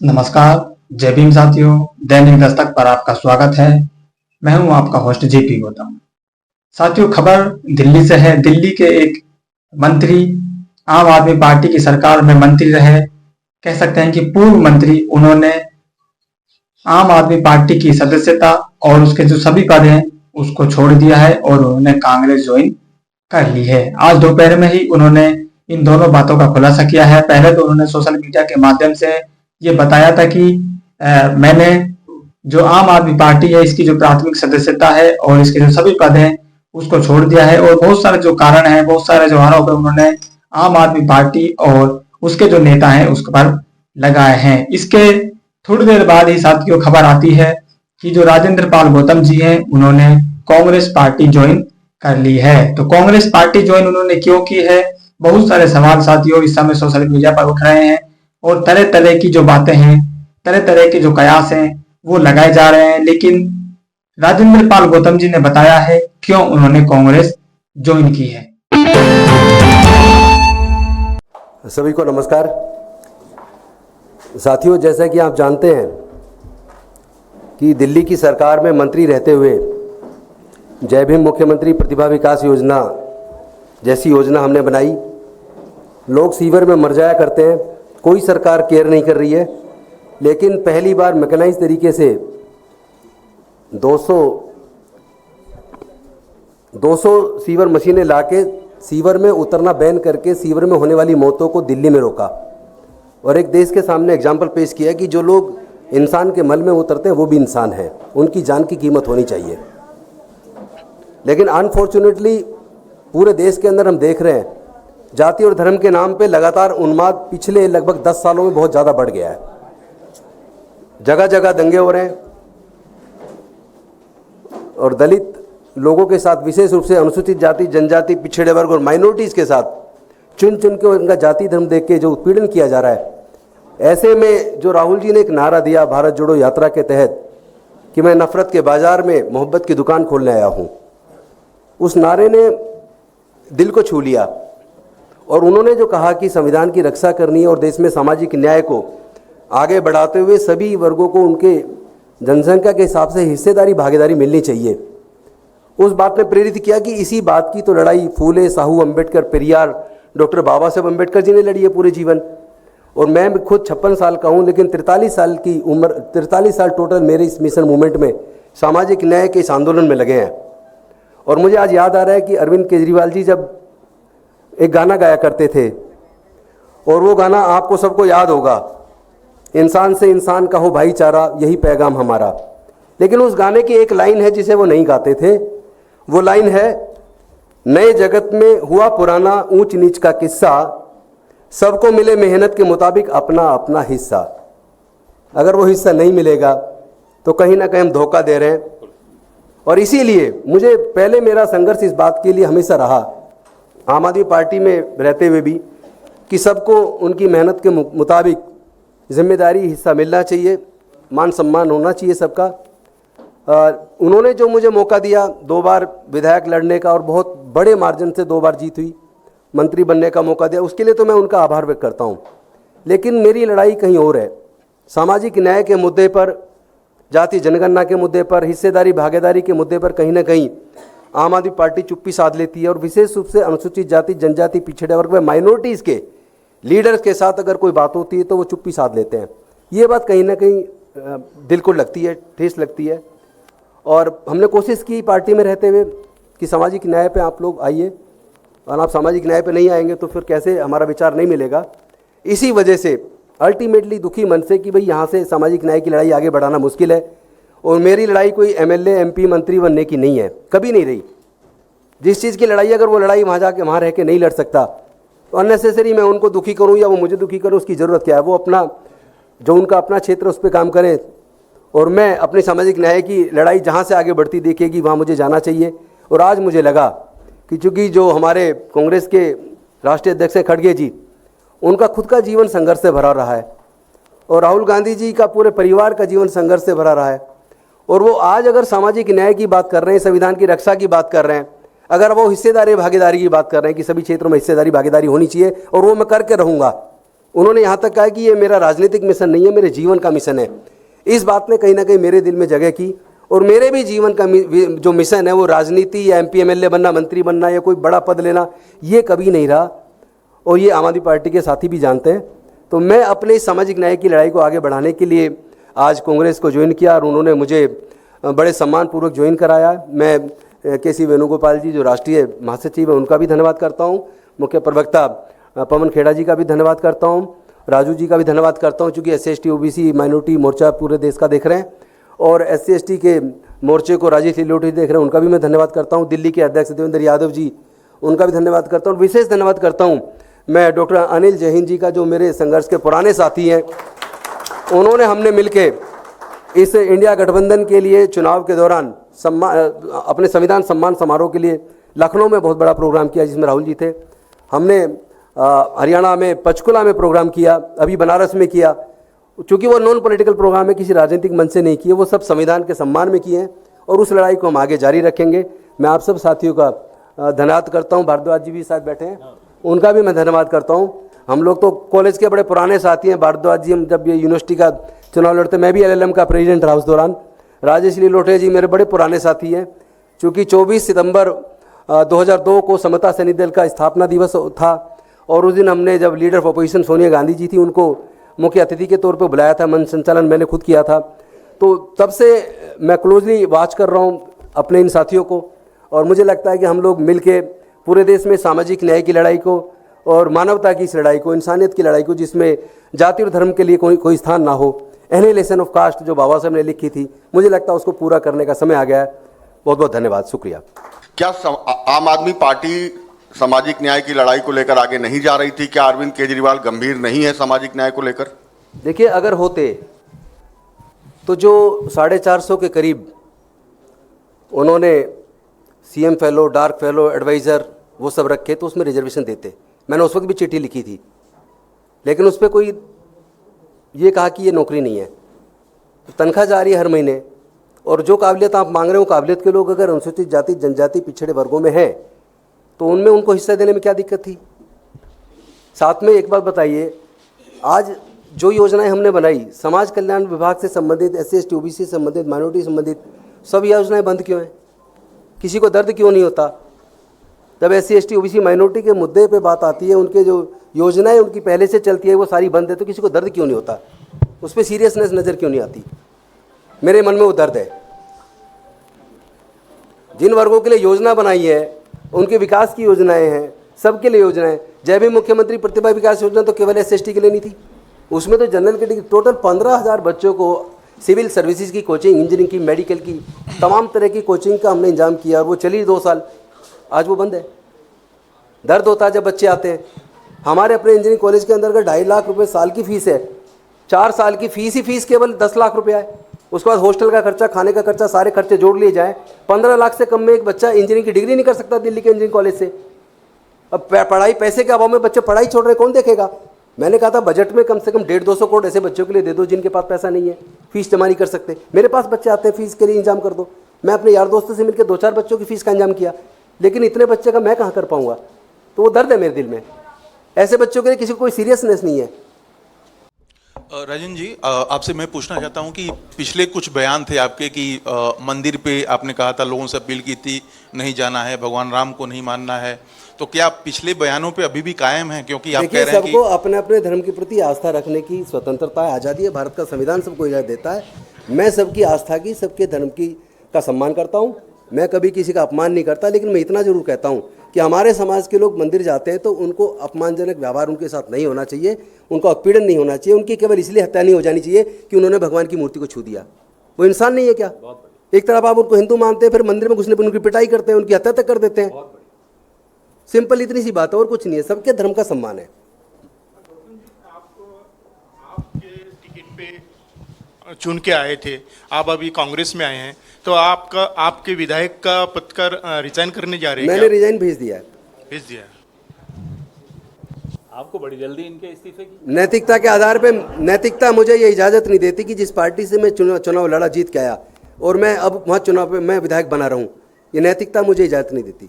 नमस्कार। जय भीम साथियों। दैनिक दस्तक पर आपका स्वागत है। मैं हूं आपका होस्ट जेपी गौतम। साथियों, खबर दिल्ली से है। दिल्ली के एक मंत्री आम आदमी पार्टी की सरकार में मंत्री रहे, कह सकते हैं कि पूर्व मंत्री। उन्होंने आम आदमी पार्टी की सदस्यता और उसके जो सभी पद हैं उसको छोड़ दिया है और उन्होंने कांग्रेस ज्वाइन कर ली है। आज दोपहर में ही उन्होंने इन दोनों बातों का खुलासा किया है। पहले तो उन्होंने सोशल मीडिया के माध्यम से ये बताया था कि मैंने जो आम आदमी पार्टी है इसकी जो प्राथमिक सदस्यता है और इसके जो सभी पद हैं उसको छोड़ दिया है, और बहुत सारे जो कारण है, बहुत सारे जो आरोप है उन्होंने आम आदमी पार्टी और उसके जो नेता हैं उसके पर लगाए हैं। इसके थोड़ी देर बाद ही साथियों खबर आती है कि जो राजेंद्र पाल गौतम जी हैं उन्होंने कांग्रेस पार्टी ज्वाइन कर ली है। तो कांग्रेस पार्टी ज्वाइन उन्होंने क्यों की है, बहुत सारे सवाल साथियों इस समय सोशल मीडिया पर उठ रहे हैं और तरह तरह की जो बातें हैं, तरह तरह के जो कयास हैं वो लगाए जा रहे हैं। लेकिन राजेंद्र पाल गौतम जी ने बताया है क्यों उन्होंने कांग्रेस ज्वाइन की है। सभी को नमस्कार। साथियों, जैसा कि आप जानते हैं कि दिल्ली की सरकार में मंत्री रहते हुए जय भीम मुख्यमंत्री प्रतिभा विकास योजना जैसी योजना हमने बनाई। लोग सीवर में मर जाया करते हैं, कोई सरकार केयर नहीं कर रही है। लेकिन पहली बार मैकेनाइज तरीके से 200 सीवर मशीनें लाके सीवर में उतरना बैन करके सीवर में होने वाली मौतों को दिल्ली में रोका और एक देश के सामने एग्जाम्पल पेश किया कि जो लोग इंसान के मल में उतरते हैं वो भी इंसान हैं, उनकी जान की कीमत होनी चाहिए। लेकिन अनफॉर्चुनेटली पूरे देश के अंदर हम देख रहे हैं जाति और धर्म के नाम पे लगातार उन्माद पिछले लगभग 10 सालों में बहुत ज़्यादा बढ़ गया है। जगह जगह दंगे हो रहे हैं और दलित लोगों के साथ, विशेष रूप से अनुसूचित जाति, जनजाति, पिछड़े वर्ग और माइनॉरिटीज़ के साथ चुन चुन के उनका जाति धर्म देख के जो उत्पीड़न किया जा रहा है। ऐसे में जो राहुल जी ने एक नारा दिया भारत जोड़ो यात्रा के तहत कि मैं नफरत के बाजार में मोहब्बत की दुकान खोलने आया हूँ, उस नारे ने दिल को छू लिया। और उन्होंने जो कहा कि संविधान की रक्षा करनी है और देश में सामाजिक न्याय को आगे बढ़ाते हुए सभी वर्गों को उनके जनसंख्या के हिसाब से हिस्सेदारी भागीदारी मिलनी चाहिए, उस बात ने प्रेरित किया कि इसी बात की तो लड़ाई फूले, साहू, अंबेडकर, पेरियार, डॉक्टर बाबा साहब अंबेडकर जी ने लड़ी है पूरे जीवन। और मैं खुद 56 साल का हूँ, लेकिन 43 साल की उम्र, 43 साल टोटल मेरे इस मिशन मूवमेंट में, सामाजिक न्याय के इस आंदोलन में लगे हैं। और मुझे आज याद आ रहा है कि अरविंद केजरीवाल जी जब एक गाना गाया करते थे, और वो गाना आपको सबको याद होगा, इंसान से इंसान का हो भाईचारा, यही पैगाम हमारा। लेकिन उस गाने की एक लाइन है जिसे वो नहीं गाते थे। वो लाइन है, नए जगत में हुआ पुराना ऊंच नीच का किस्सा, सबको मिले मेहनत के मुताबिक अपना अपना हिस्सा। अगर वो हिस्सा नहीं मिलेगा तो कहीं ना कहीं हम धोखा दे रहे हैं। और इसीलिए मुझे पहले मेरा संघर्ष इस बात के लिए हमेशा रहा, आम आदमी पार्टी में रहते हुए भी, कि सबको उनकी मेहनत के मुताबिक जिम्मेदारी हिस्सा मिलना चाहिए, मान सम्मान होना चाहिए सबका। उन्होंने जो मुझे मौका दिया 2 बार विधायक लड़ने का और बहुत बड़े मार्जिन से 2 बार जीत हुई, मंत्री बनने का मौका दिया, उसके लिए तो मैं उनका आभार व्यक्त करता हूँ। लेकिन मेरी लड़ाई कहीं और है। सामाजिक न्याय के मुद्दे पर, जाति जनगणना के मुद्दे पर, हिस्सेदारी भागीदारी के मुद्दे पर कहीं ना कहीं आम आदमी पार्टी चुप्पी साध लेती है। और विशेष रूप से अनुसूचित जाति, जनजाति, पिछड़े वर्ग में माइनॉरिटीज़ के लीडर्स के साथ अगर कोई बात होती है तो वो चुप्पी साध लेते हैं। ये बात कहीं ना कहीं दिल को लगती है, ठेस लगती है। और हमने कोशिश की पार्टी में रहते हुए कि सामाजिक न्याय पे आप लोग आइए, और आप सामाजिक न्याय पे नहीं आएंगे तो फिर कैसे, हमारा विचार नहीं मिलेगा। इसी वजह से अल्टीमेटली दुखी मन से कि भाई यहाँ से सामाजिक न्याय की लड़ाई आगे बढ़ाना मुश्किल है। और मेरी लड़ाई कोई एमएलए, एमपी, मंत्री बनने की नहीं है, कभी नहीं रही। जिस चीज़ की लड़ाई, अगर वो लड़ाई वहाँ जाके वहाँ रह के नहीं लड़ सकता तो अननेसेसरी मैं उनको दुखी करूँ या वो मुझे दुखी करूँ, उसकी ज़रूरत क्या है। वो अपना, जो उनका अपना क्षेत्र उस पर काम करें, और मैं अपनी सामाजिक न्याय की लड़ाई जहाँ से आगे बढ़ती देखेगी वहाँ मुझे जाना चाहिए। और आज मुझे लगा कि चूँकि जो हमारे कांग्रेस के राष्ट्रीय अध्यक्ष हैं खड़गे जी, उनका खुद का जीवन संघर्ष से भरा रहा है, और राहुल गांधी जी का पूरे परिवार का जीवन संघर्ष से भरा रहा है। और वो आज अगर सामाजिक न्याय की बात कर रहे हैं, संविधान की रक्षा की बात कर रहे हैं, अगर वो हिस्सेदारी भागीदारी की बात कर रहे हैं कि सभी क्षेत्रों में हिस्सेदारी भागीदारी होनी चाहिए और वो मैं करके रहूँगा, उन्होंने यहाँ तक कहा कि ये मेरा राजनीतिक मिशन नहीं है, मेरे जीवन का मिशन है। इस बात ने कहीं ना कहीं मेरे दिल में जगह की, और मेरे भी जीवन का जो मिशन है वो राजनीति या एमपी एमएलए बनना, मंत्री बनना या कोई बड़ा पद लेना, ये कभी नहीं रहा, और ये आम आदमी पार्टी के साथी भी जानते हैं। तो मैं अपने सामाजिक न्याय की लड़ाई को आगे बढ़ाने के लिए आज कांग्रेस को ज्वाइन किया, और उन्होंने मुझे बड़े सम्मानपूर्वक ज्वाइन कराया। मैं के.सी. वेणुगोपाल जी जो राष्ट्रीय महासचिव हैं उनका भी धन्यवाद करता हूँ, मुख्य प्रवक्ता पवन खेड़ा जी का भी धन्यवाद करता हूँ, राजू जी का भी धन्यवाद करता हूँ, चूँकि SC ST OBC माइनॉरिटी मोर्चा पूरे देश का देख रहे हैं, और SC ST के मोर्चे को राजेश लिलोटी देख रहे हैं, उनका भी मैं धन्यवाद करता हूँ। दिल्ली के अध्यक्ष देवेंद्र यादव जी, उनका भी धन्यवाद करता हूँ। विशेष धन्यवाद करता हूँ मैं डॉक्टर अनिल जैन जी का, जो मेरे संघर्ष के पुराने साथी हैं। उन्होंने हमने मिलके इस इंडिया गठबंधन के लिए चुनाव के दौरान अपने संविधान सम्मान समारोह के लिए लखनऊ में बहुत बड़ा प्रोग्राम किया, जिसमें राहुल जी थे। हमने हरियाणा में पंचकुला में प्रोग्राम किया, अभी बनारस में किया। चूँकि वो नॉन पॉलिटिकल प्रोग्राम है, किसी राजनीतिक मंच से नहीं किए, वो सब संविधान के सम्मान में किए हैं, और उस लड़ाई को हम आगे जारी रखेंगे। मैं आप सब साथियों का धन्यवाद करता हूँ। भारद्वाज जी भी साथ बैठे हैं, उनका भी मैं धन्यवाद करता हूँ। हम लोग तो कॉलेज के बड़े पुराने साथी हैं। भारद्वाज जी, हम जब ये यूनिवर्सिटी का चुनाव लड़ते, मैं भी LLM का प्रेसिडेंट रहा उस दौरान। राजेश लिलोटे जी मेरे बड़े पुराने साथी हैं। चूँकि 24 सितंबर 2002 को समता सैनिक दल का स्थापना दिवस था, और उस दिन हमने जब leader of opposition Sonia Gandhi ji थी, उनको मुख्य अतिथि के तौर पर बुलाया था। मंच संचालन मैंने खुद किया था। तो तब से मैं क्लोजली वॉच कर रहा हूँ अपने इन साथियों को, और मुझे लगता है कि हम लोग मिलके पूरे देश में सामाजिक न्याय की लड़ाई को और मानवता की इस लड़ाई को, इंसानियत की लड़ाई को, जिसमें जाति और धर्म के लिए कोई स्थान ना हो, एनिहिलेशन ऑफ कास्ट जो बाबा साहब ने लिखी थी, मुझे लगता है उसको पूरा करने का समय आ गया है। बहुत बहुत धन्यवाद, शुक्रिया। क्या आम आदमी पार्टी सामाजिक न्याय की लड़ाई को लेकर आगे नहीं जा रही थी? क्या अरविंद केजरीवाल गंभीर नहीं है सामाजिक न्याय को लेकर? देखिए, अगर होते तो जो 450 के करीब उन्होंने CM fellow, dark fellow, advisor वो सब रखे, तो उसमें रिजर्वेशन देते। मैंने उस वक्त भी चिट्ठी लिखी थी, लेकिन उस पर कोई ये कहा कि ये नौकरी नहीं है, तनख्वाह जा रही है हर महीने, और जो काबिलियत आप मांग रहे हो, काबिलियत के लोग अगर अनुसूचित जाति, जनजाति, पिछड़े वर्गों में हैं, तो उनमें उनको हिस्सा देने में क्या दिक्कत थी? साथ में एक बात बताइए, आज जो योजनाएं हमने बनाई समाज कल्याण विभाग से संबंधित, SC ST OBC से संबंधित, माइनॉरिटी संबंधित, सब योजनाएं बंद क्यों हैं? किसी को दर्द क्यों नहीं होता? जब SC ST OBC माइनॉरिटी के मुद्दे पे बात आती है, उनके जो योजनाएं उनकी पहले से चलती है वो सारी बंद है, तो किसी को दर्द क्यों नहीं होता? उस पर सीरियसनेस नज़र क्यों नहीं आती? मेरे मन में वो दर्द है। जिन वर्गों के लिए योजना बनाई है, उनके विकास की योजनाएं हैं, सबके लिए योजनाएं। जय भीम मुख्यमंत्री प्रतिभा विकास योजना तो केवल SC ST के लिए नहीं थी, उसमें तो जनरल कैटेगरी टोटल 15,000 बच्चों को सिविल सर्विसेज की कोचिंग, इंजीनियरिंग की, मेडिकल की, तमाम तरह की कोचिंग का हमने इंतजाम किया, और वो चली 2 साल, आज वो बंद है। दर्द होता है जब बच्चे आते हैं। हमारे अपने इंजीनियरिंग कॉलेज के अंदर का 2.5 लाख रुपए साल की फ़ीस है, 4 साल की फीस ही फीस केवल 10 लाख रुपया है। उसके बाद हॉस्टल का खर्चा, खाने का खर्चा, सारे खर्चे जोड़ लिए जाएँ, 15 लाख से कम में एक बच्चा इंजीनियरिंग की डिग्री नहीं कर सकता दिल्ली के इंजीनियरिंग कॉलेज से। अब पढ़ाई, पैसे के अभाव में बच्चे पढ़ाई छोड़ रहे, कौन देखेगा? मैंने कहा था बजट में कम से कम 150-200 करोड़ ऐसे बच्चों के लिए दे दो जिनके पास पैसा नहीं है, फीस जमा नहीं कर सकते। मेरे पास बच्चे आते हैं, फीस के लिए इंतजाम कर दो। मैं अपने यार दोस्तों से मिलकर 2-4 बच्चों की फीस का इंतजाम किया, लेकिन इतने बच्चे का मैं कहाँ कर पाऊंगा? तो वो दर्द है मेरे दिल में। ऐसे बच्चों के लिए किसी को कोई सीरियसनेस नहीं है। राजन जी, आपसे मैं पूछना चाहता हूं कि पिछले कुछ बयान थे आपके कि मंदिर पे आपने कहा था, लोगों से अपील की थी नहीं जाना है, भगवान राम को नहीं मानना है, तो क्या पिछले बयानों पे अभी भी कायम है? क्योंकि आप कह रहे हैं कि सबको अपने अपने धर्म के प्रति आस्था रखने की स्वतंत्रता है, आज़ादी है, भारत का संविधान सबको इजाज़त देता है। मैं सबकी आस्था की, सबके धर्म की का सम्मान करता हूँ, मैं कभी किसी का अपमान नहीं करता। लेकिन मैं इतना जरूर कहता हूँ कि हमारे समाज के लोग मंदिर जाते हैं तो उनको अपमानजनक व्यवहार उनके साथ नहीं होना चाहिए, उनका उत्पीड़न नहीं होना चाहिए, उनकी केवल इसलिए हत्या नहीं हो जानी चाहिए कि उन्होंने भगवान की मूर्ति को छू दिया। वो इंसान नहीं है क्या? एक तरफ आप उनको हिंदू मानते हैं, फिर मंदिर में घुसने पर उनकी पिटाई करते हैं, उनकी हत्या तक कर देते हैं। सिंपल इतनी सी बात है, और कुछ नहीं है। सबके धर्म का सम्मान है। आपके टिकट पे चुन के आए थे, आप अभी कांग्रेस में आए हैं, तो आपके विधायक का पद का रिजाइन करने जा रहे हैं? मैंने रिजाइन भेज दिया है। भेज दिया है। आपको बड़ी जल्दी इनके इस्तीफे की? नैतिकता के आधार पे, नैतिकता मुझे ये इजाज़त नहीं देती कि जिस पार्टी से मैं चुनाव लड़ा, जीत के आया, और मैं अब वहाँ चुनाव पे मैं विधायक बना रहा हूँ, ये नैतिकता मुझे इजाज़त नहीं देती।